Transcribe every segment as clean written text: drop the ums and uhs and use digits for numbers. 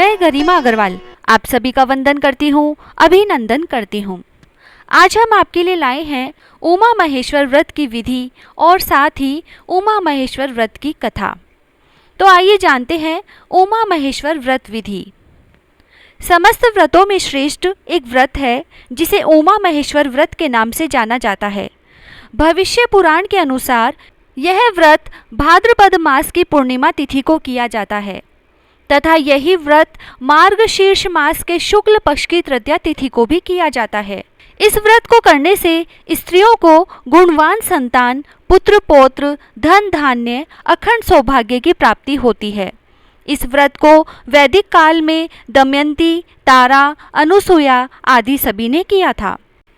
मैं गरिमा अग्रवाल आप सभी का वंदन करती हूँ, अभिनंदन करती हूँ। आज हम आपके लिए लाए हैं उमा महेश्वर व्रत की विधि और साथ ही उमा महेश्वर व्रत की कथा। तो आइए जानते हैं उमा महेश्वर व्रत विधि। समस्त व्रतों में श्रेष्ठ एक व्रत है जिसे उमा महेश्वर व्रत के नाम से जाना जाता है। भविष्य पुराण के अनुसार यह व्रत भाद्रपद मास की पूर्णिमा तिथि को किया जाता है तथा यही व्रत मार्गशीर्ष मास के शुक्ल पक्ष की तृतीया तिथि को भी किया जाता है। इस व्रत को करने से स्त्रियों को गुणवान संतान, पुत्र पौत्र, धन धान्य, अखंड सौभाग्य की प्राप्ति होती है। इस व्रत को वैदिक काल में दमयंती, तारा, अनुसुया आदि सभी ने किया था।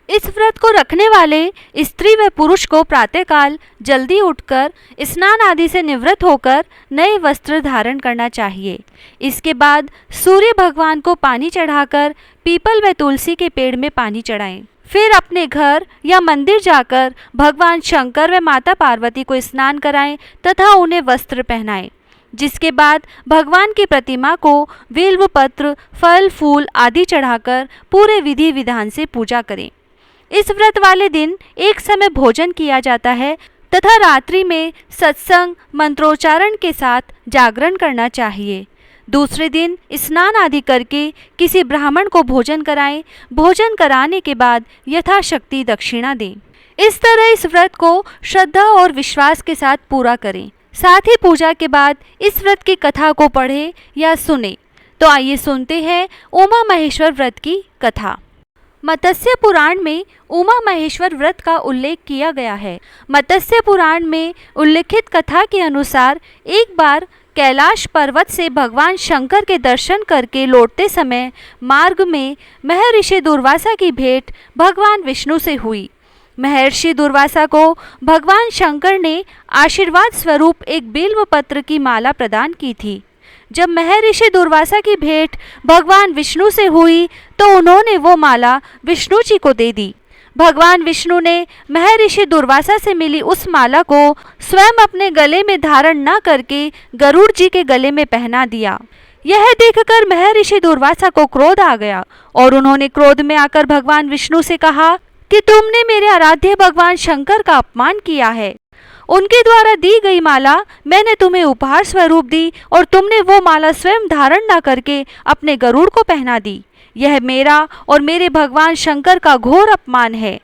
इस व्रत को रखने वाले स्त्री व पुरुष को प्रातःकाल जल्दी उठकर स्नान आदि से निवृत्त होकर नए वस्त्र धारण करना चाहिए। इसके बाद सूर्य भगवान को पानी चढ़ाकर पीपल व तुलसी के पेड़ में पानी चढ़ाएं। फिर अपने घर या मंदिर जाकर भगवान शंकर व माता पार्वती को स्नान कराएं तथा उन्हें वस्त्र पहनाएं। जिसके बाद भगवान की प्रतिमा को बिल्व पत्र, फल फूल आदि चढ़ाकर पूरे विधि विधान से पूजा करें। इस व्रत वाले दिन एक समय भोजन किया जाता है तथा रात्रि में सत्संग मंत्रोच्चारण के साथ जागरण करना चाहिए। दूसरे दिन स्नान आदि करके किसी ब्राह्मण को भोजन कराएं। भोजन कराने के बाद यथाशक्ति दक्षिणा दें। इस तरह इस व्रत को श्रद्धा और विश्वास के साथ पूरा करें। साथ ही पूजा के बाद इस व्रत की कथा को पढ़ें या सुने। तो आइए सुनते हैं उमा महेश्वर व्रत की कथा। मत्स्य पुराण में उमा महेश्वर व्रत का उल्लेख किया गया है। मत्स्य पुराण में उल्लिखित कथा के अनुसार एक बार कैलाश पर्वत से भगवान शंकर के दर्शन करके लौटते समय मार्ग में महर्षि दुर्वासा की भेंट भगवान विष्णु से हुई। महर्षि दुर्वासा को भगवान शंकर ने आशीर्वाद स्वरूप एक बिल्व पत्र की माला प्रदान की थी। जब महर्षि दुर्वासा की भेंट भगवान विष्णु से हुई तो उन्होंने वो माला विष्णु जी को दे दी। भगवान विष्णु ने महर्षि दुर्वासा से मिली उस माला को स्वयं अपने गले में धारण न करके गरुड़ जी के गले में पहना दिया। यह देखकर महर्षि दुर्वासा को क्रोध आ गया और उन्होंने क्रोध में आकर भगवान विष्णु से कहा कि तुमने मेरे आराध्य भगवान शंकर का अपमान किया है। उनके द्वारा दी गई माला मैंने तुम्हें उपहार स्वरूप दी और तुमने वो माला स्वयं धारण न करके अपने गरुड़ को पहना दी। यह मेरा और मेरे भगवान शंकर का घोर अपमान है।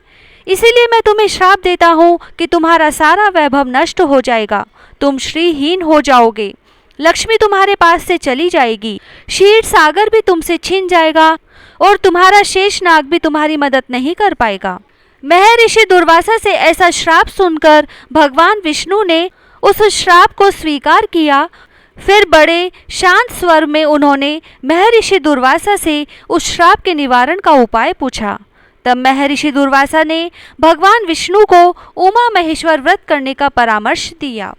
इसीलिए मैं तुम्हें श्राप देता हूँ कि तुम्हारा सारा वैभव नष्ट हो जाएगा। तुम श्रीहीन हो जाओगे। लक्ष्मी तुम्हारे पास से चली जाएगी। क्षीर सागर भी तुमसे छिन जाएगा और तुम्हारा शेष नाग भी तुम्हारी मदद नहीं कर पाएगा। महर्षि दुर्वासा से ऐसा श्राप सुनकर भगवान विष्णु ने उस श्राप को स्वीकार किया। फिर बड़े शांत स्वर में उन्होंने महर्षि दुर्वासा से उस श्राप के निवारण का उपाय पूछा। तब महर्षि दुर्वासा ने भगवान विष्णु को उमा महेश्वर व्रत करने का परामर्श दिया।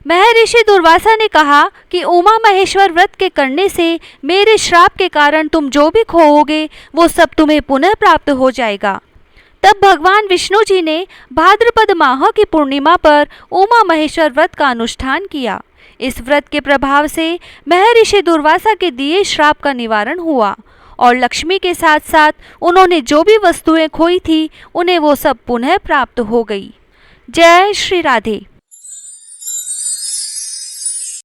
महर्षि दुर्वासा ने कहा कि उमा महेश्वर व्रत के करने से मेरे श्राप के कारण तुम जो भी खोओगे वो सब तुम्हें पुनः प्राप्त हो जाएगा। तब भगवान विष्णु जी ने भाद्रपद माह की पूर्णिमा पर उमा महेश्वर व्रत का अनुष्ठान किया। इस व्रत के प्रभाव से महर्षि दुर्वासा के दिए श्राप का निवारण हुआ और लक्ष्मी के साथ साथ उन्होंने जो भी वस्तुएं खोई थी उन्हें वो सब पुनः प्राप्त हो गई। जय श्री राधे।